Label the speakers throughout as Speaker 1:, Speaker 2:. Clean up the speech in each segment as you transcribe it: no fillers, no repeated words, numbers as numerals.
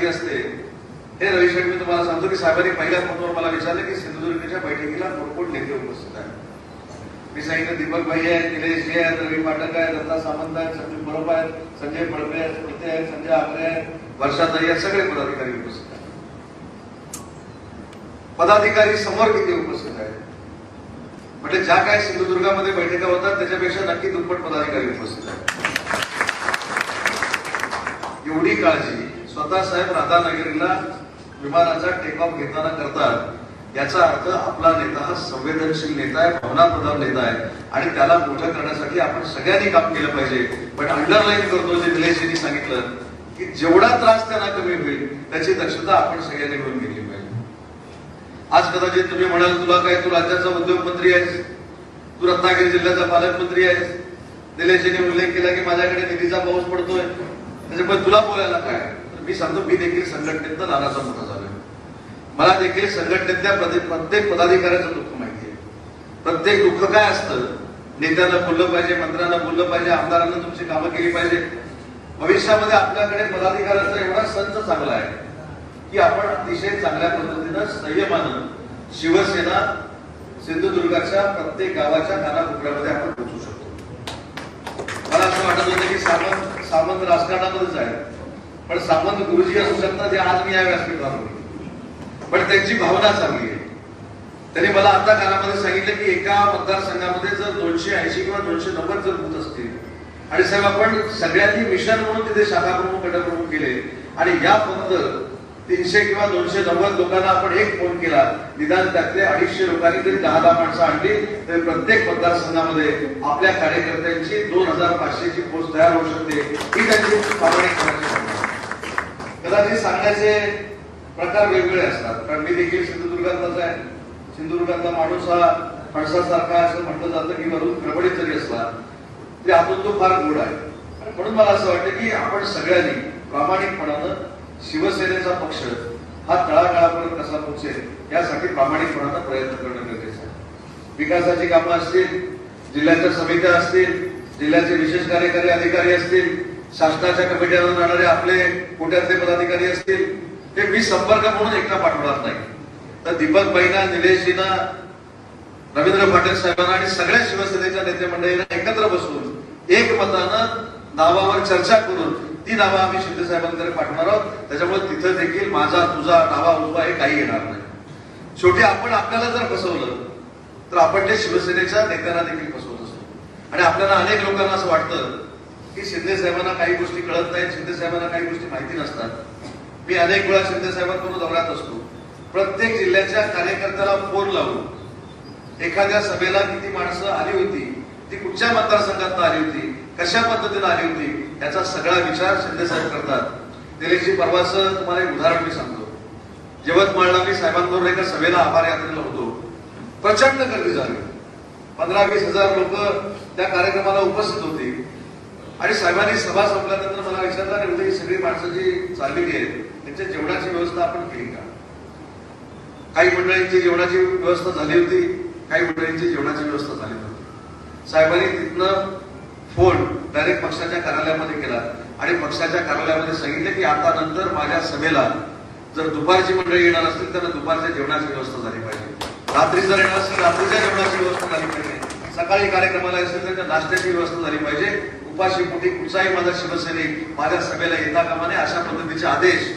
Speaker 1: असते. हे रविशेठ, मी तुम्हाला सांगतो की साहेबांनी पहिल्या फोनवर मला विचारलं की सिंधुदुर्गच्या बैठकीला कोण नेते उपस्थित आहेत. मी सांगितलं दीपक भाई आहेत, निलेश जी आहेत, रवी पाठक आहेत, दत्ता सामंत आहेत, संजय बरोबर आहेत, संजय पडपे आहेत, स्मृती आहेत, संजय आकरे आहेत, वर्षाताई आहेत, सगळे पदाधिकारी उपस्थित आहेत. पदाधिकारी समोर किती उपस्थित आहेत म्हणजे ज्या काय सिंधुदुर्गामध्ये बैठका होतात त्याच्यापेक्षा नक्की दुप्पट पदाधिकारी उपस्थित आहेत. एवढी काळजी स्वतः साहेब राधानगरीला विमानाचा टेक ऑफ घेताना करतात. याचा अर्थ आपला नेता हा संवेदनशील नेता आहे, भावनाप्रधान नेता आहे आणि त्याला मोठं करण्यासाठी आपण सगळ्यांनी काम केलं पाहिजे. पण अंडरलाईन करतो जे निलेशजींनी सांगितलं की जेवढा त्रास त्यांना कमी होईल त्याची दक्षता आपण सगळ्यांनी मिळून घेतली पाहिजे. आज कदाचित तुम्ही म्हणाल तुला काय, तू राज्याचा उद्योग मंत्री आहेस, तू रत्नागिरी जिल्ह्याचा पालकमंत्री आहेस, निलेशजींनी उल्लेख केला की माझ्याकडे निधीचा पाऊस पडतोय त्याच्यामुळे तुला बोलायला काय. मी सांगतो मी देखील संघटनेत लहानाचा मोठा झालोय. मला देखील संघटनेतल्या प्रत्येक पदाधिकाऱ्याचं दुःख माहिती आहे. प्रत्येक दुःख काय असतं, नेत्यांना बोललं पाहिजे, मंत्र्यांना बोललं पाहिजे, आमदारांना तुमची कामं केली पाहिजे. भविष्यामध्ये आपल्याकडे पदाधिकाऱ्यांचा एवढा संच चांगला आहे की आपण अतिशय चांगल्या पद्धतीनं संयमानं शिवसेना सिंधुदुर्गाच्या प्रत्येक गावाच्या कानाकोपऱ्यामध्ये आपण पोहोचू शकतो. मला असं वाटत होतं की सामंत राजकारणामध्येच आहे, पण सामंत गुरुजी असू शकतात हे आज मी या व्यासपीठावर, पण त्यांची भावना चांगली आहे. त्यांनी मला आता कानामध्ये सांगितलं की एका मतदारसंघामध्ये जर 280 किंवा 290 जर बूथ असतील आणि साहेब आपण सगळ्यांनी मिशन म्हणून तिथे शाखा प्रमुख गट प्रमुख केले आणि या फक्त 300 किंवा 290 लोकांना आपण एक फोन केला, निदान त्यातले 250 लोकांनी जरी 10 माणसं आणली तरी प्रत्येक मतदारसंघामध्ये आपल्या कार्यकर्त्यांची 2500 ची पोस्ट तयार होऊ शकते. ही त्यांची प्रामाणिक कदाचित सांगण्याचे प्रकार वेगवेगळे असतात. कारण मी देखील सिंधुदुर्गातलाच आहे. सिंधुदुर्गातला माणूस हा फणसासारखा असं म्हटलं जातं की वरून गडबडीत जरी असला तरी आतून तो फार गोड आहे. म्हणून मला असं वाटतं की आपण सगळ्यांनी प्रामाणिकपणानं शिवसेनेचा पक्ष हा तळागाळापर्यंत कसा पोहोचेल यासाठी प्रामाणिकपणानं प्रयत्न करणं गरजेचं आहे. विकासाची कामं असतील, जिल्ह्याच्या समित्या असतील, जिल्ह्याचे विशेष कार्यकारी अधिकारी असतील, शासनाच्या कमिट्यांवर जाणारे आपले कोट्यातले पदाधिकारी असतील, ते मी संपर्क म्हणून एकटा पाठवणार नाही तर दीपक भाईंना, निलेशजींना, रवींद्र पाटील साहेबांना आणि सगळ्या शिवसेनेच्या नेते मंडळींना एकत्र बसवून एक मतानं नावावर चर्चा करून ती नावं आम्ही शिंदे साहेबांकडे पाठवणार आहोत. त्याच्यामुळे तिथं देखील माझा तुझा डावा उजवा हे काही येणार नाही. शेवटी आपण आपल्याला जर फसवलं तर आपण ते शिवसेनेच्या नेत्यांना देखील फसवत असतो आणि आपल्याला अनेक लोकांना असं वाटतं की शिंदे साहेबांना काही गोष्टी कळत नाहीत, शिंदे साहेबांना काही गोष्टी माहिती नसतात. मी अनेक वेळा शिंदे साहेबांकडून दौऱ्यात असतो. प्रत्येक जिल्ह्याच्या कार्यकर्त्याला फोन लावून एखाद्या सभेला किती माणसं आली होती, ती कुठच्या मतदारसंघात आली होती, कशा पद्धतीने आली होती याचा सगळा विचार शिंदे साहेब करतात. दिल्लीची परवाचं तुम्हाला एक उदाहरण मी सांगतो. यवतमाळला मी साहेबांबरोबर एका सभेला आभार यात्रेला होतो. प्रचंड गर्दी झाली. 15-20 हजार लोक त्या कार्यक्रमाला उपस्थित होती आणि साहेबांनी सभा संपल्यानंतर मला विचारलं आणि ही सगळी माणसं जी चाललेली आहेत त्यांच्या जेवणाची व्यवस्था आपण केली का. काही मंडळींची जेवणाची व्यवस्था झाली होती, काही मंडळींची जेवणाची व्यवस्था झाली नव्हती. साहेबांनी तिथनं फोन डायरेक्ट पक्षाच्या कार्यालयामध्ये केला आणि पक्षाच्या कार्यालयामध्ये सांगितलं की आता नंतर माझ्या सभेला जर दुपारची मंडळी येणार असतील तर दुपारच्या जेवणाची व्यवस्था झाली पाहिजे, रात्री जर येणार असेल रात्रीच्या जेवणाची व्यवस्था झाली पाहिजे, सकाळी कार्यक्रमाला असेल तर नाश्त्याची व्यवस्था झाली पाहिजे. उपाशी पोटी कुठचाही माझा शिवसैनिक माझ्या सभेला येता कामा नये अशा पद्धतीचे आदेश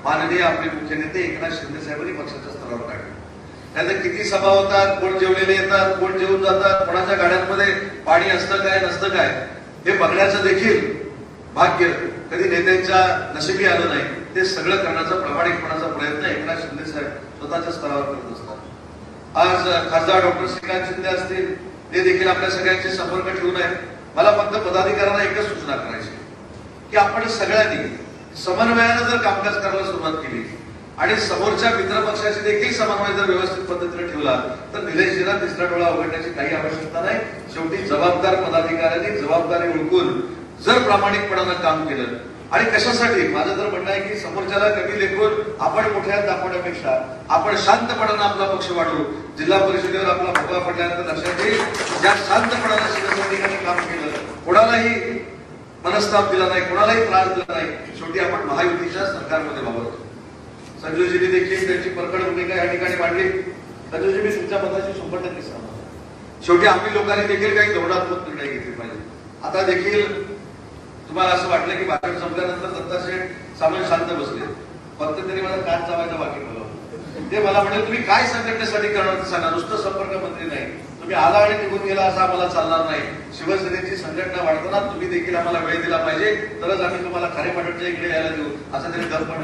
Speaker 1: माननीय आपले मुख्य नेते एकनाथ शिंदे साहेबांनी पक्षाच्या स्तरावर काढले. त्यानंतर किती सभा होतात, कोण जेवलेले येतात, कोण जेवून जातात, कोणाच्या गाड्यांमध्ये पाणी असतं काय नसतं काय हे बघण्याचं देखील भाग्य कधी नेत्यांच्या नशिबी आलं नाही. ते सगळं करण्याचा प्रामाणिकपणाचा प्रयत्न एकनाथ शिंदे साहेब स्वतःच्या स्तरावर करत असतात. आज खासदार डॉक्टर श्रीकांत शिंदे असतील, ते देखील आपल्या सगळ्यांचे संपर्क ठेवून आहेत. मला फक्त पदाधिकाऱ्यांना एकच सूचना करायची की आपण सगळ्यांनी समन्वयानं जर कामकाज करायला सुरुवात केली आणि समोरच्या मित्र पक्षाची देखील समन्वय जर व्यवस्थित पद्धतीने ठेवला तर निलेशजींना तिसरा डोळा उघडण्याची काही आवश्यकता नाही. शेवटी जबाबदार पदाधिकाऱ्यांनी जबाबदारी ओळखून जर प्रामाणिकपणानं काम केलं आणि कशासाठी माझं तर म्हणणं आहे की समोरच्याला कमी लेखून आपण मोठ्यात दाखवण्यापेक्षा आपण शांतपणानं आपला पक्ष वाढवू. जिल्हा परिषदेवर आपला भोगा पडल्यानंतर लक्षात येईल ज्या शांतपणानं शिवसैनिकांनी काम केलं, कोणालाही मनस्ताप दिला नाही, कोणालाही त्रास दिला नाही. शेवटी आपण महायुतीच्या सरकारमध्ये वावरतो. संजयजींनी देखील त्यांची परखड भूमिका या ठिकाणी मांडली. संजयजी, मी तुमच्या मताशी 100% सहमत. शेवटी आम्ही लोकांनी देखील काही धोरणात्मक निर्णय घेतले पाहिजे. आता देखील तुम्हाला असं वाटलं की भाषण संपल्यानंतर दत्ताशेठ सामंत शांत बसले, फक्त तरी मला कान चावायचं बाकी बोलावं. ते मला म्हणाले, तुम्ही काय संघटनेसाठी करणार ते सांगा, नुसतं संपर्क मंत्री नाही, तुम्ही आला आणि निघून गेला असं आम्हाला चालणार नाही. शिवसेनेची संघटना वाढताना तुम्ही देखील आम्हाला वेळ दिला पाहिजे, तरच आम्ही तुम्हाला खारेपाटणच्या इकडे यायला देऊ, असं तरी दम पण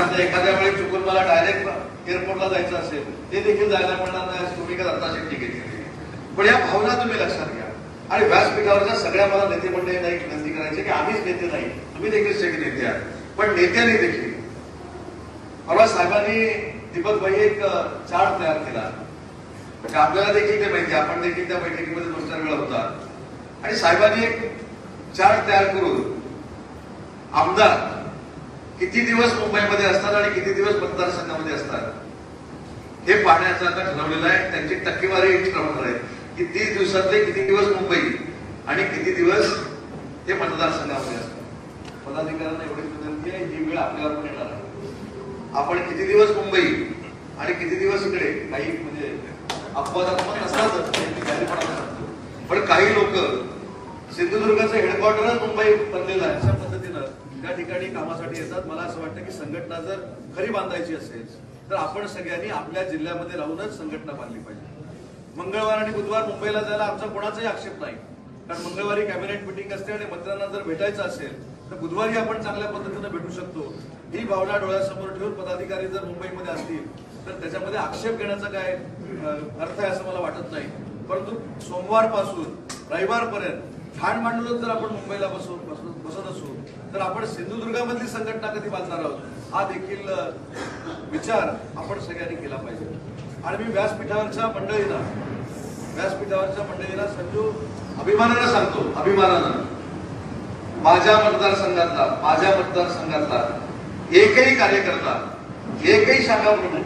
Speaker 1: आता एखाद्या वेळी चुकून मला डायरेक्ट एअरपोर्टला जायचं असेल, ते देखील जायला मिळणार नाही अशी भूमिका दत्ताशेट्टी घेतली. पण या भावना तुम्ही लक्षात घ्या. आणि व्यासपीठावरच्या सगळ्या मला नेते मंडळींना एक विनंती करायची की आम्हीच नेते नाही, तुम्ही देखील सगळे नेते आहात, पण नेत्यांनी देखील. परवा साहेबांनी दीपकभाई एक चार्ट तयार केला. आपल्याला देखील ते माहिती, आपण देखील त्या बैठकीमध्ये 2-4 वेळा होता. आणि साहेबांनी एक चार्ट तयार करून आमदार किती दिवस मुंबईमध्ये असतात आणि किती दिवस मतदारसंघामध्ये असतात हे पाहण्याचं आता ठरवलेलं आहे. त्यांची टक्केवारी ठरवणार आहे की 30 दिवसातले किती दिवस मुंबई आणि किती दिवस हे मतदारसंघामध्ये असतात. पदाधिकाऱ्यांना एवढी विनंती आहे, ही वेळ आपल्याला पण येणार आहे. आपण किती दिवस मुंबई आणि किती दिवस इकडे, काही म्हणजे अपवादात्मक नसतात, पण काही लोक सिंधुदुर्गाचं हेडक्वार्टरच मुंबई बनलेलं आहे अशा पद्धतीनं त्या ठिकाणी कामासाठी येतात. मला असं वाटतं की संघटना जर खरी बांधायची असेल तर आपण सगळ्यांनी आपल्या जिल्ह्यामध्ये राहूनच संघटना बांधली पाहिजे. मंगळवार आणि बुधवार मुंबईला जायला आमचा कोणाचाही आक्षेप नाही, कारण मंगळवारी कॅबिनेट मिटिंग असते आणि मंत्र्यांना जर भेटायचं असेल तर बुधवारी आपण चांगल्या पद्धतीने भेटू शकतो. ही भावना डोळ्यासमोर ठेवून पदाधिकारी जर मुंबईमध्ये असतील तर त्याच्यामध्ये आक्षेप घेण्याचा काय अर्थ आहे असं मला वाटत नाही. परंतु सोमवारपासून रविवारपर्यंत ठाण मांडूनच जर आपण मुंबईला बसत असू तर आपण सिंधुदुर्गामधली संघटना कधी बांधणार आहोत हा देखील विचार आपण सगळ्यांनी केला पाहिजे. आणि मी व्यासपीठावरच्या मंडळीला संजू अभिमानानं सांगतो, अभिमानानं माझ्या मतदारसंघातला एकही कार्यकर्ता, एकही शाखा प्रमुख,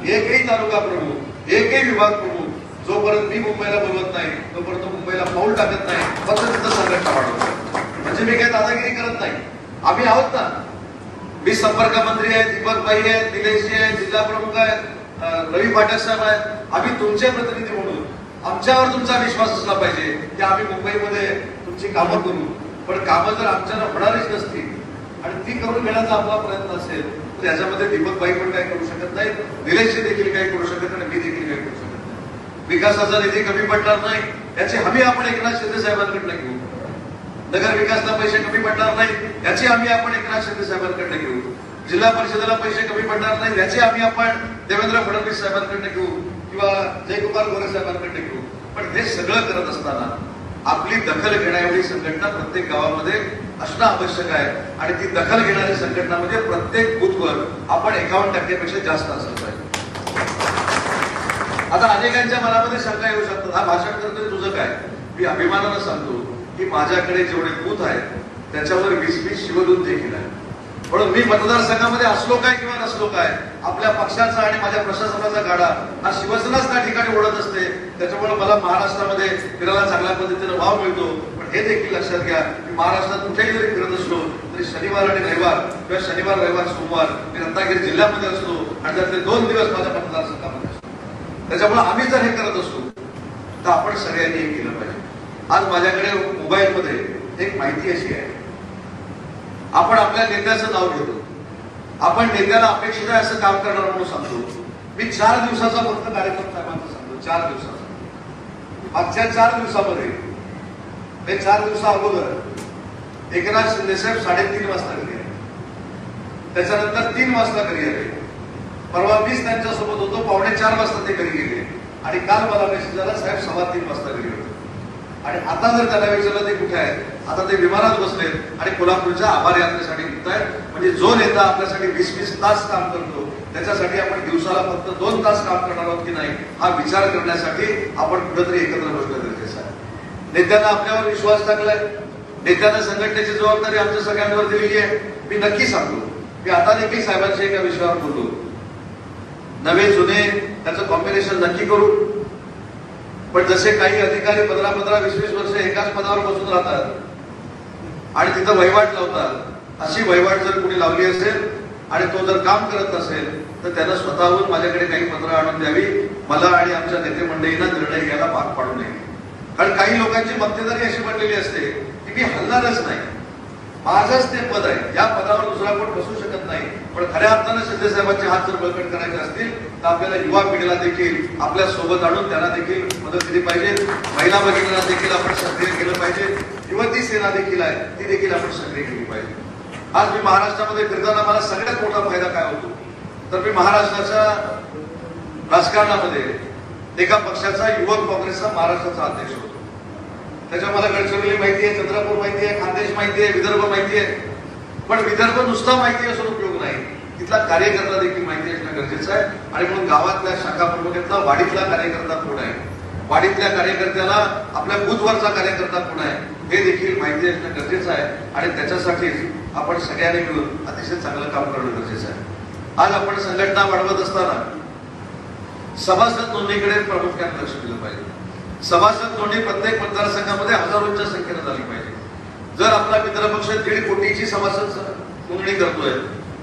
Speaker 1: एकही तालुका प्रमुख, एकही विभाग प्रमुख जोपर्यंत मी मुंबईला बोलवत नाही तोपर्यंत मुंबईला पाऊल टाकत नाही. फक्त तिथं संघटना वाढवतो. म्हणजे मी काही दादागिरी करत नाही. आम्ही आहोत ना. मी संपर्क मंत्री आहे, दीपकभाई आहेत, निलेशजी आहेत, जिल्हा प्रमुख आहेत, रवी पाठक साहेब आहेत. आम्ही तुमचे प्रतिनिधी म्हणून आमच्यावर तुमचा विश्वास असला पाहिजे की आम्ही मुंबईमध्ये तुमची कामं करू. पण कामं जर आमच्याला होणारीच नसतील आणि ती करून घेण्याचा आपला प्रयत्न असेल तर याच्यामध्ये दीपकभाई पण काही करू शकत नाही, निलेशजी देखील काही करू शकत नाही, मी देखील काही करू शकत नाही. विकासाचा निधी कमी पडणार नाही याची हमी आपण एकनाथ शिंदे साहेबांकडनं घेऊ. नगर विकासाला पैसे कमी पडणार नाही याची हमी आपण एकनाथ शिंदे साहेबांकडनं घेऊ. जिल्हा परिषदेला पैसे कमी पडणार नाही याची हमी आपण देवेंद्र फडणवीस साहेबांकडनं घेऊ किंवा जयकुमार गोरे साहेबांकडनं घेऊ. पण हे सगळं करत असताना आपली दखल घेण्याएवढी संघटना प्रत्येक गावामध्ये असणं आवश्यक आहे. आणि ती दखल घेणारी संघटना म्हणजे प्रत्येक बूथवर आपण 51% जास्त असलं पाहिजे. आता अनेकांच्या मनामध्ये शंका येऊ शकतात, हा भाषण करतोय तुझं काय. मी अभिमानानं सांगतो की माझ्याकडे जेवढे बूथ आहेत त्याच्यावर 20-20 शिवदूत देखील आहे. म्हणून मी मतदारसंघामध्ये असलो काय किंवा नसलो काय आपल्या पक्षाचा आणि माझ्या प्रशासनाचा गाडा हा शिवसेनाच त्या ठिकाणी ओढत असते. त्याच्यामुळे मला महाराष्ट्रामध्ये फिरायला चांगल्या पद्धतीने वाव मिळतो. पण हे देखील लक्षात घ्या की महाराष्ट्रात कुठेही जरी फिरत असलो तरी शनिवार आणि रविवार किंवा शनिवार रविवार सोमवार मी रत्नागिरी जिल्ह्यामध्ये असतो आणि त्यातले 2 दिवस माझ्या मतदारसंघामध्ये असतो. त्याच्यामुळे आम्ही जर हे करत असतो तर आपण सगळ्यांनी हे केलं पाहिजे. आज माझ्याकडे मोबाईलमध्ये एक माहिती अशी आहे, आपण आपल्या नेत्याचं नाव घेतो, आपण नेत्याला अपेक्षित आहे असं काम करणार म्हणून सांगतो. मी 4 दिवसाचा फक्त कार्यक्रम साहेबांचा सांगतो, 4 दिवसाचा. मागच्या 4 दिवसामध्ये हे 4 दिवसा अगोदर एकनाथ शिंदे साहेब 3:30 वाजता घरी आले, त्याच्यानंतर 3 वाजता घरी आले. परवा 20 त्यांच्यासोबत होतो, 3:45 वाजता ते घरी गेले. आणि काल मला मेसेज आला साहेब 3:15 वाजता घरी होते. आणि आता जर त्याला विचारलं ते कुठे आहेत, आता ते विमानात बसलेत आणि कोल्हापूरच्या आभार यात्रेसाठी निघतायत. म्हणजे जो नेता आपल्यासाठी 20-20 तास काम करतो त्याच्यासाठी आपण दिवसाला फक्त 2 तास काम करणार आहोत की नाही हा विचार करण्यासाठी आपण कुठेतरी एकत्र बसणं गरजेचं आहे. नेत्यांना आपल्यावर विश्वास टाकलाय, नेत्यांना संघटनेची जबाबदारी आमच्या सगळ्यांवर दिलेली आहे. मी नक्की सांगतो की आता देखील साहेबांच्या एका विषयावर बोललो, नवे जुने त्याचं कॉम्बिनेशन नक्की करू. पण जसे काही अधिकारी 15-15, 20-20 वर्ष एकाच पदावर बसून राहतात आणि तिथं वहिवाट लावतात अशी वहिवाट जर कोणी लावली असेल आणि तो जर काम करत नसेल तर त्यानं स्वतःहून माझ्याकडे काही पत्र आणून द्यावी, मला आणि आमच्या नेते मंडळींना निर्णय घ्यायला भाग पाडू नये. कारण काही लोकांची मक्तेदारी अशी बनलेली असते की मी हलणारच नाही, माझंच ते पद आहे, या पदावर दुसरा कोण बसू शकत नाही. पण खऱ्या अर्थानं शिंदे साहेबांचे हात जर बळकट करायचे असतील तर आपल्याला युवा पिढीला देखील आपल्या सोबत आणून त्यांना देखील मदत केली पाहिजे. महिला भगिनींना देखील आपण सक्रिय केलं पाहिजे. युवती सेना देखील आहे, ती देखील आपण सक्रिय केली पाहिजे. आज मी महाराष्ट्रामध्ये फिरताना मला सगळ्यात मोठा फायदा काय होतो तर मी महाराष्ट्राच्या राजकारणामध्ये एका पक्षाचा युवक काँग्रेसचा महाराष्ट्राचा अध्यक्ष होतो. त्याच्या मला गडचिरोली माहिती आहे, चंद्रपूर माहिती आहे, खानदेश माहिती आहे, विदर्भ माहिती आहे. पण विदर्भ नुसता माहिती असून उपयोग नाही, तिथला कार्यकर्ता देखील माहिती असणं गरजेचं आहे. आणि म्हणून गावातल्या शाखा प्रमुखातला वाडीतला कार्यकर्ता कोण आहे, वाडीतल्या कार्यकर्त्याला आपल्या बूथवरचा कार्यकर्ता कोण आहे हे देखील माहिती असणं गरजेचं आहे. आणि त्याच्यासाठीच आपण सगळ्यांनी मिळून अतिशय चांगलं काम करणं गरजेचं आहे. आज आपण संघटना वाढवत असताना सभासद नोंदणीकडे प्रामुख्याने लक्ष दिलं पाहिजे. सभासद नोंदणी प्रत्येक मतदारसंघामध्ये हजारोंच्या संख्येने झाली पाहिजे. जर आपला मित्र पक्ष 1.5 कोटीची सभासद नोंदणी करतोय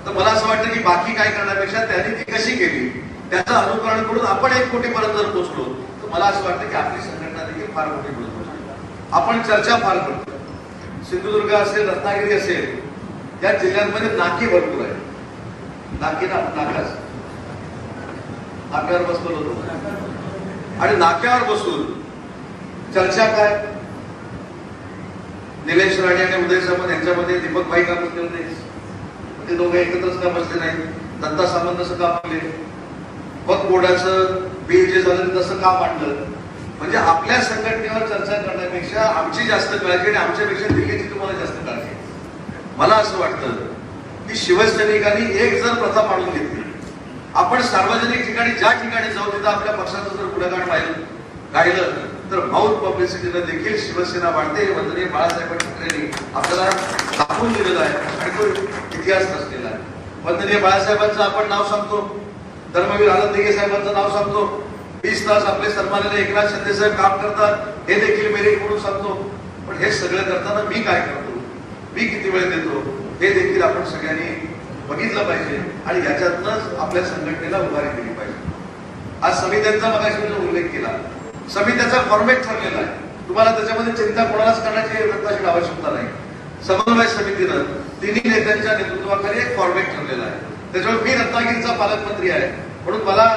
Speaker 1: तर मला असं वाटतं की बाकी काय करण्यापेक्षा त्यांनी ती कशी केली त्याचं अनुकरण करून आपण 1 कोटीपर्यंत जर पोहोचलो तर मला असं वाटतं की आपली संघटना देखील फार मोठी बनत होती. आपण चर्चा फार करतो. सिंधुदुर्ग असेल, रत्नागिरी असेल, या जिल्ह्यांमध्ये नाकी भरपूर आहे. नाकाच नाक्यावर बसलो होतो आणि नाक्यावर बसून चर्चा काय, निलेश राणे आणि उदय सामंत यांच्यामध्ये दीपक भाई का बसले होते, ते दोघे एकत्रच का बसले नाही, दत्ता सामंत असं का बसले, पत बोर्डाचं बिल जे झालं तसं का मांडलं. म्हणजे आपल्या संघटनेवर चर्चा करण्यापेक्षा आमची जास्त काळजी आणि आमच्यापेक्षा दिल्लीची तुम्हाला जास्त काळजी. मला असं वाटतं की शिवसैनिकांनी एक जर प्रथा पाडून घेतली, आपण सार्वजनिक ठिकाणी ज्या ठिकाणी जाऊ तिथं आपल्या पक्षाचं जर गुणगान गायलं तर माउथ पब्लिसिटीनं देखील शिवसेना वाढते. हे वंदनीय बाळासाहेब ठाकरेंनी आपल्याला दाखवून दिलेलं आहे आणि तो इतिहास रचलेला आहे. वंदनीय बाळासाहेबांचं आपण नाव सांगतो, धर्मवीर आनंद दिघे साहेबांचं नाव सांगतो, 20 तास आपले सन्माननीय एकनाथ शिंदे साहेब काम करतात हे देखील मेरिट म्हणून सांगतो. पण हे सगळं करताना मी काय करतो, मी किती वेळ देतो हे देखील आपण सगळ्यांनी बघितलं पाहिजे आणि याच्यातनंच आपल्या संघटनेला उभारी दिली पाहिजे. आज समित्यांचा मगाशी उल्लेख केला, समित्याचा फॉर्मॅट ठरलेला आहे. तुम्हाला त्याच्यामध्ये चिंता कोणालाच करण्याची रत्नाची आवश्यकता नाही. समन्वय समितीनं 3 नेत्यांच्या नेतृत्वाखाली एक फॉर्मॅट ठरलेला आहे. त्याच्यामुळे मी रत्नागिरीचा पालकमंत्री आहे म्हणून मला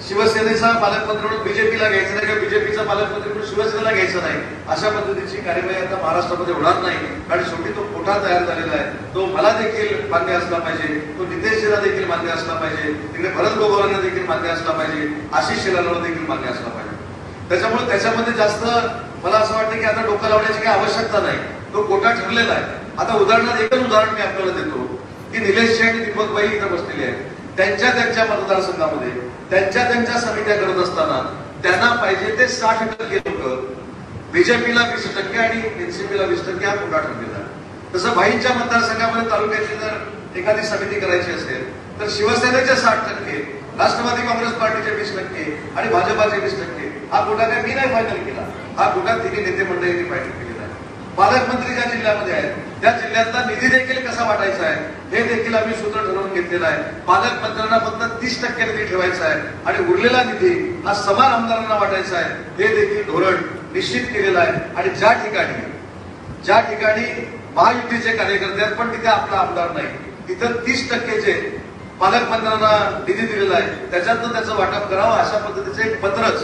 Speaker 1: शिवसेनेचा पालकमंत्री म्हणून बीजेपीला घ्यायचं नाही किंवा बीजेपीचा पालकमंत्री म्हणून शिवसेनेला घ्यायचं नाही, अशा पद्धतीची कार्यवाही आता महाराष्ट्रामध्ये होणार नाही. कारण शेवटी तो कोटा तयार झालेला आहे, तो मला देखील मान्य असला पाहिजे, तो नितेशजीला देखील मान्य असला पाहिजे, तिकडे भरत गोगावलेला देखील मान्य असला पाहिजे, आशिष शेलारला देखील मान्य असला पाहिजे. त्याच्यामुळे त्याच्यामध्ये जास्त मला असं वाटतं की आता डोकं लावण्याची काही आवश्यकता नाही, तो कोटा ठरलेला आहे. आता उदाहरणार्थ एकच उदाहरण मी आपल्याला देतो की निलेशजी आणि दीपक भाई इथं बसलेले आहेत. त्यांच्या मतदारसंघामध्ये त्यांच्या समित्या करत असताना त्यांना पाहिजे ते 60% लोक, बीजेपीला 20% आणि एनसीपीला 20% हा कोटा ठरलेला आहे. तसं भाईंच्या मतदारसंघामध्ये तालुक्याची जर एखादी समिती करायची असेल तर शिवसेनेचे 60%, राष्ट्रवादी काँग्रेस पार्टीचे 20% आणि भाजपाचे 20%. हा कोटा काय मी नाही फायनल केला, हा कोटा 3 नेते मंडळींनी फायनल केलेला आहे. पालकमंत्री ज्या जिल्ह्यामध्ये आहेत त्या जिल्ह्यातला निधी देखील कसा वाटायचा आहे हे देखील आम्ही सूत्र ठरवून घेतलेलं आहे. पालकमंत्र्यांना फक्त 30% निधी ठेवायचा आहे आणि उरलेला निधी हा समान आमदारांना वाटायचा आहे, हे देखील धोरण निश्चित केलेलं आहे. आणि ज्या ठिकाणी महायुतीचे कार्यकर्ते आहेत पण तिथे आपला आमदार नाही, तिथं 30%चे पालकमंत्र्यांना निधी दिलेला आहे, त्याच्यातून त्याचं वाटप करावं अशा पद्धतीचं एक पत्रच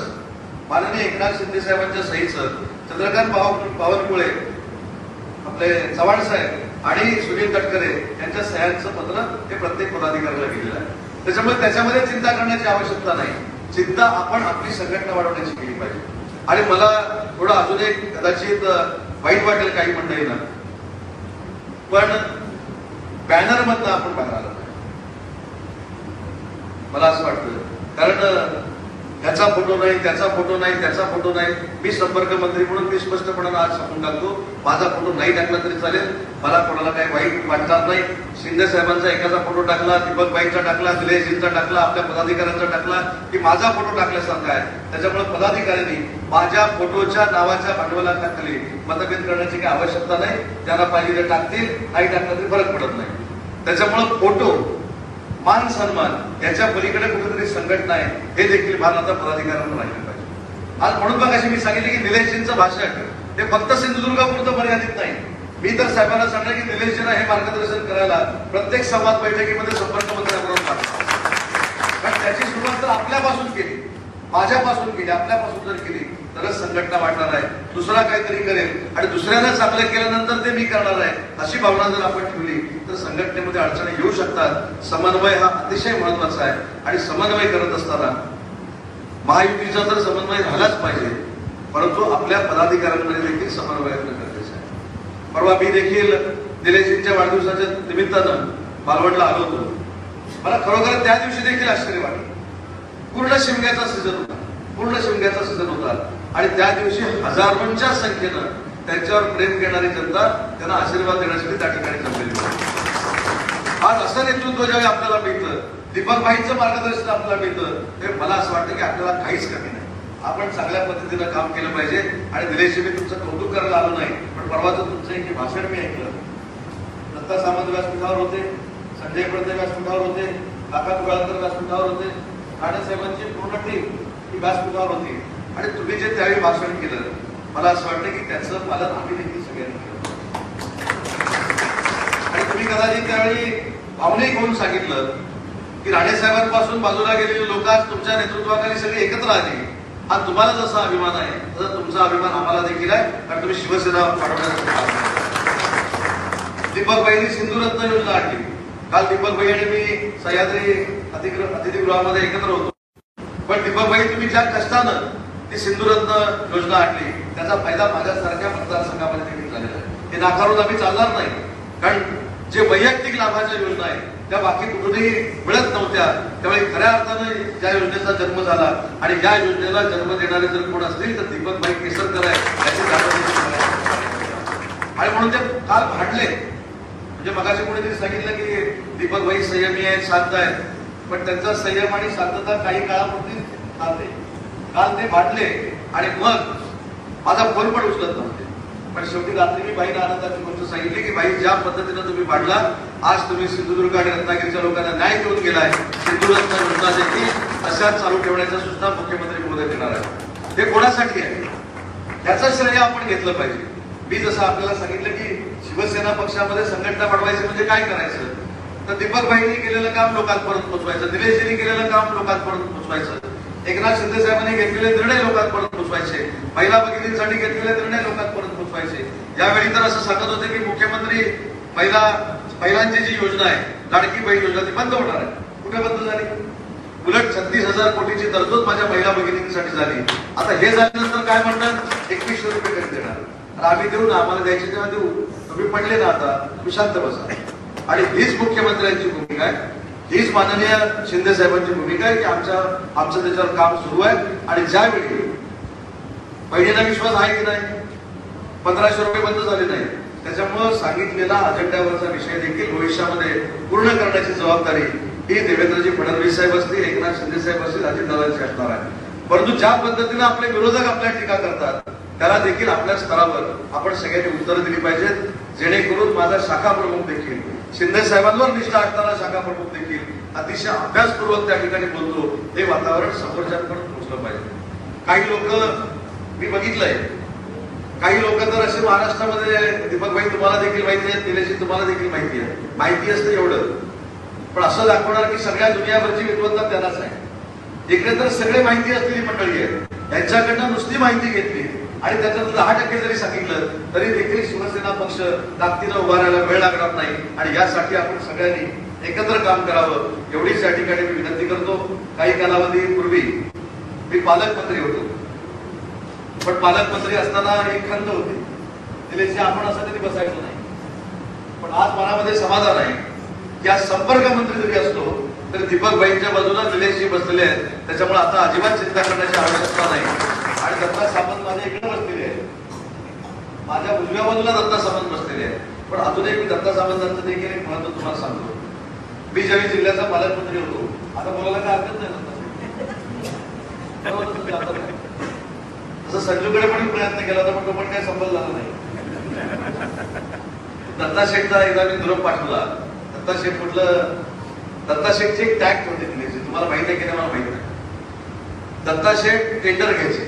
Speaker 1: माननीय एकनाथ शिंदे साहेबांच्या सहीचं चंद्रकांत बावनकुळे, आपले चव्हाण साहेब आणि सुनील तटकरे यांच्या सह्यांचं पत्र हे प्रत्येक पदाधिकाऱ्याला गेलेलं आहे. त्याच्यामुळे त्याच्यामध्ये चिंता करण्याची आवश्यकता नाही. चिंता आपण आपली संघटना वाढवण्याची केली पाहिजे. आणि मला थोडं अजून एक कदाचित वाईट वाटेल काही मंडळींना, पण बॅनर मधनं आपण बाहेर आलो मला असं वाटतं. कारण त्याचा फोटो नाही, त्याचा फोटो नाही, त्याचा फोटो नाही. मी संपर्क मंत्री म्हणून मी स्पष्टपणाने आज सांगून टाकतो, माझा फोटो नाही टाकला तरी चालेल, मला कोणाला काही वाईट वाटणार नाही. शिंदे साहेबांचा एकाचा फोटो टाकला, दीपक भाईंचा टाकला, निलेशजींचा टाकला, आपल्या पदाधिकाऱ्यांचा टाकला की माझा फोटो टाकल्यासारखा आहे. त्याच्यामुळे पदाधिकाऱ्यांनी माझ्या फोटोच्या नावाच्या भांडवलाखाली मतभेद करण्याची काही आवश्यकता नाही. ज्यांना पाहिजे ते टाकतील, नाही टाकलं तरी फरक पडत नाही. त्याच्यामुळे फोटो, मान सन्मान याच्या पलीकडे कुठेतरी संघटना आहे हे देखील भान आता पदाधिकाऱ्यांना राहिलं पाहिजे. आज म्हणून बघ अशी मी सांगितले की निलेशजींचं भाषण हे फक्त सिंधुदुर्गापुरतं मर्यादित नाही. मी तर साहेबांना सांगणार की निलेशजींना हे मार्गदर्शन करायला प्रत्येक संवाद बैठकीमध्ये संपर्क मंत्र्यांबरोबर पाठवा. कारण त्याची सुरुवात तर आपल्यापासून केली, माझ्यापासून केली, आपल्यापासून जर केली तरच संघटना वाढणार आहे. दुसरा काहीतरी करेल आणि दुसऱ्याला चांगलं केल्यानंतर ते मी करणार आहे अशी भावना जर आपण ठेवली तर संघटनेमध्ये अडचणी येऊ शकतात. समन्वय हा अतिशय महत्वाचा आहे आणि समन्वय करत असताना महायुतीचा तर समन्वय झालाच पाहिजे, परंतु आपल्या पदाधिकाऱ्यांमध्ये देखील समन्वय असणं गरजेचं आहे. परवा मी देखील निलेशजींच्या वाढदिवसाच्या निमित्तानं मालवणला आलो होतो. मला खरोखर त्या दिवशी देखील आश्चर्य वाटलं. पूर्ण शिमग्याचा सीझन होता, पूर्ण शिमग्याचा सीझन होता आणि त्या दिवशी हजारोंच्या संख्येनं त्यांच्यावर प्रेम घेणारी जनता त्यांना आशीर्वाद देण्यासाठी त्या ठिकाणी जमलेली होती. आज असं नेतृत्व ज्यावेळी आपल्याला मिळतं, दीपक भाईंचं मार्गदर्शन आपल्याला मिळतं, ते मला असं वाटतं की आपल्याला काहीच कमी नाही. आपण चांगल्या पद्धतीनं काम केलं पाहिजे. आणि निलेशजी, मी तुमचं कौतुक करायला आलो नाही, पण परवाचं तुमचं एक भाषण मी ऐकलं. दत्ता सामंत व्यासपीठावर होते, संजय पडते व्यासपीठावर होते, काका तुळाळकर व्यासपीठावर होते, ठाणे साहेबांची पूर्ण टीम ही व्यासपीठावर होती आणि तुम्ही जे त्यावेळी भाषण केलं, मला असं वाटतं की त्याचं पालन आम्ही देखील सगळ्यांनी केलं. आणि तुम्ही कदाचित त्यावेळी भावनिक होऊन सांगितलं की राणे साहेबांपासून बाजूला गेलेली लोक आज तुमच्या नेतृत्वाखाली सगळी एकत्र आली. हा तुम्हाला जसा अभिमान आहे तसा तुमचा अभिमान आम्हाला देखील आहे, कारण तुम्ही शिवसेना वाढवण्यासाठी. दीपक भाईंनी सिंधुरत्न योजना आणली. काल दीपक भाई आणि मी सह्याद्री अतिथीगृहामध्ये एकत्र होतो. पण दीपक भाई, तुम्ही ज्या कष्टानं ती सिंधुरत्न योजना आणली त्याचा फायदा माझ्यासारख्या मतदारसंघामध्ये देखील झालेला आहे. हे नाकारून आम्ही चालणार नाही, कारण जे वैयक्तिक लाभाच्या योजना आहेत त्या बाकी कुठेही मिळत नव्हत्या. त्यामुळे खऱ्या अर्थानं ज्या योजनेचा जन्म झाला आणि या योजनेला जन्म देणारे जर कोण असतील तर दीपक भाई केसरकर आहे याची आणि म्हणून ते काल भांडले. म्हणजे मगाशी कोणीतरी सांगितलं की दीपक भाई संयमी आहेत, शांत आहेत, पण त्यांचा संयम आणि शांतता काही काळापुरती चालते. काल ते भांडले आणि मग माझा फोन पण उचलत नव्हते. पण शेवटी रात्री मी बाईंना आनंदाची गोष्ट सांगितली की बाई, ज्या पद्धतीनं तुम्ही भांडला, आज तुम्ही सिंधुदुर्ग आणि रत्नागिरीच्या लोकांना न्याय देऊन गेलाय. सिंधुरत्न योजना देखील अशा चालू ठेवण्याचा सुद्धा मुख्यमंत्री महोदय देणार आहे. हे कोणासाठी आहे याचं श्रेय आपण घेतलं पाहिजे. मी जसं आपल्याला सांगितलं की शिवसेना पक्षामध्ये संघटना वाढवायची म्हणजे काय करायचं, तर दीपक भाईंनी केलेलं काम लोकांपर्यंत पोहोचवायचं, निलेशजींनी केलेलं काम लोकांपर्यंत पोहोचवायचं, एकनाथ शिंदे साहेबांनी घेतलेले निर्णय लोकांपर्यंत पोहोचवायचे, महिला भगिनींसाठी घेतलेले निर्णय लोकांपर्यंत पोहोचवायचे. यावेळी तर असं सांगत होते की मुख्यमंत्री महिलांची जी योजना आहे, लाडकी बहीण योजना, ती बंद होणार आहे. कुठे बंद झाली? उलट 36,000 कोटीची तरतूद माझ्या महिला भगिनींसाठी झाली. आता हे झाल्यानंतर काय म्हणतात, 2100 रुपये कधी देणार? आम्ही देऊ ना, आम्हाला द्यायचे तेव्हा देऊ. तुम्ही पडले ना, आता तुम्ही शांत बसा. आणि हीच मुख्यमंत्र्यांची भूमिका आहे, हीच माननीय शिंदे साहेबांची भूमिका आहे की आमचं त्याच्यावर काम सुरू आहे. आणि ज्यावेळी बहिणीला विश्वास आहे की नाही, 1500 रुपये बंद झाले नाही, त्याच्यामुळं सांगितलेला अजेंड्यावरचा विषय देखील भविष्यामध्ये पूर्ण करण्याची जबाबदारी ही देवेंद्रजी फडणवीस साहेब असतील, एकनाथ शिंदे साहेब असतील, अजितदादांची असणार आहे. परंतु ज्या पद्धतीने आपले विरोधक आपल्या टीका करतात त्याला देखील आपल्या स्तरावर आपण सगळ्यांनी उत्तरं दिली पाहिजेत, जेणेकरून माझा शाखा प्रमुख देखील, शिंदे साहेबांवर निष्ठा असणारा शाखा प्रमुख देखील अतिशय अभ्यासपूर्वक त्या ठिकाणी बोलतो, हे वातावरण समोरच्यांपर्यंत पोहोचलं पाहिजे. काही लोक मी बघितलंय, काही लोक तर असे महाराष्ट्रामध्ये, दीपक भाई तुम्हाला देखील माहिती आहे, निलेशजी तुम्हाला देखील माहिती आहे, माहिती असतं एवढं, पण असं दाखवणार की सगळ्या दुनियाभरची विद्वत्ता त्यालाच आहे. इकडे तर सगळे माहिती असलेली मंडळी आहे, यांच्याकडनं नुसती माहिती घेतली आणि त्याच्यात 10% जरी सांगितलं तरी देखील शिवसेना पक्ष ताकदीनं उभारायला वेळ लागणार नाही. आणि यासाठी आपण सगळ्यांनी एकत्र काम करावं एवढीच या ठिकाणी मी विनंती करतो. काही कालावधीपूर्वी मी पालकमंत्री होतो, पण पालकमंत्री असताना एक खंत होती, निलेशजी आपण असं कधी बसायचं नाही. पण आज मनामध्ये समाधान आहे की आज संपर्क मंत्री जरी असतो तर दीपकबाईंच्या बाजूला निलेशजी बसलेले आहेत, त्याच्यामुळे आता अजिबात चिंता करण्याची आवश्यकता नाही. आणि दत्ता सामंत माझ्या इकडे बसलेले आहेत, माझ्या उजव्या बाजूला दत्ता सामंत बसलेले आहेत. पण अजून एक मी दत्ता सामंतांचं देखील एक महत्व तुम्हाला सांगतो. मी ज्यावेळी जिल्ह्याचा पालकमंत्री होतो, आता बोलायला काय हरकत नाही तसं संजूकडे पण प्रयत्न केला होता, पण तो पण काही संबंध झाला नाही. दत्ता शेठचा एकदा मी निरोप पाठवला. दत्ता शेठ म्हटलं, दत्ता शेठची एक टॅक्ट होती दिली, तुम्हाला माहित आहे की नाही मला माहित नाही. दत्ता शेठ टेंडर घ्यायचे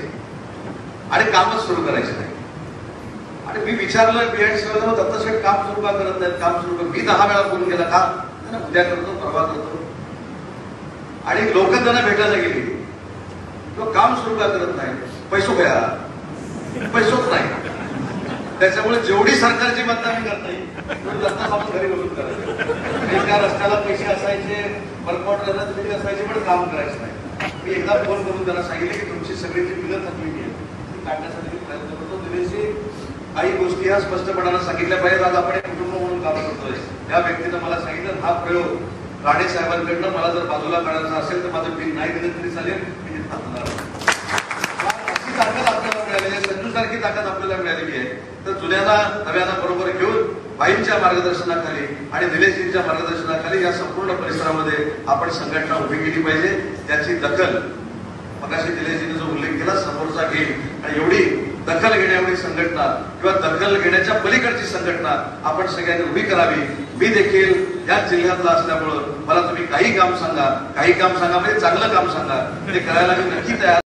Speaker 1: आणि कामच सुरू करायचे नाही. आणि मी विचारलं बीएड दत्ता शेठ काम सुरू का करत नाहीत, काम सुरू कर. मी 10 वेळा फोन केला, का उद्या करतो परवा करतो. आणि लोक त्यांना भेटायला गेली, तो काम सुरू का करत नाही, पैसो घ्या, पैसोच नाही. त्याच्यामुळे जेवढी सरकारची बदनामी करता येईल तेवढी दत्ता सामंत घरी बसून करायचं. त्या रस्त्याला पैसे असायचे, वर्कआउट करण्यासाठी असायचे, पण काम करायचं नाही. मी एकदा फोन करून त्यांना सांगितले की तुमची सगळीची बिलं थकलेली आहे, ती काढण्यासाठी प्रयत्न करतो. दिलेशी काही गोष्टी ह्या स्पष्टपणाने सांगितल्या पाहिजेत. आज आपण एक कुटुंब म्हणून काम करतोय. त्या व्यक्तीनं मला सांगितलं, हा प्रयोग राणे साहेबांकडनं मला जर बाजूला काढायचा असेल तर माझं बिल नाही दिलं तरी चालेल, मी ते थांबणार. अशी ताकद आपल्याला मिळालेली आहे, संजू सारखी ताकद आपल्याला मिळालेली आहे. तर जुन्याला नव्याला बरोबर घेऊन बाईंच्या मार्गदर्शनाखाली आणि निलेशजींच्या मार्गदर्शनाखाली या संपूर्ण परिसरामध्ये आपण संघटना उभी केली पाहिजे. त्याची दखल मगाशी निलेशजीने जो उल्लेख केला, समोरचा घेईल. आणि एवढी दखल घेण्या एवढी संघटना किंवा दखल घेण्याच्या पलीकडची संघटना आपण सगळ्यांनी उभी करावी. मी देखील या जिल्ह्यातला असल्यामुळं मला तुम्ही काही काम सांगा, काही काम सांगा म्हणजे चांगलं काम सांगा, ते करायला मी नक्की तयार.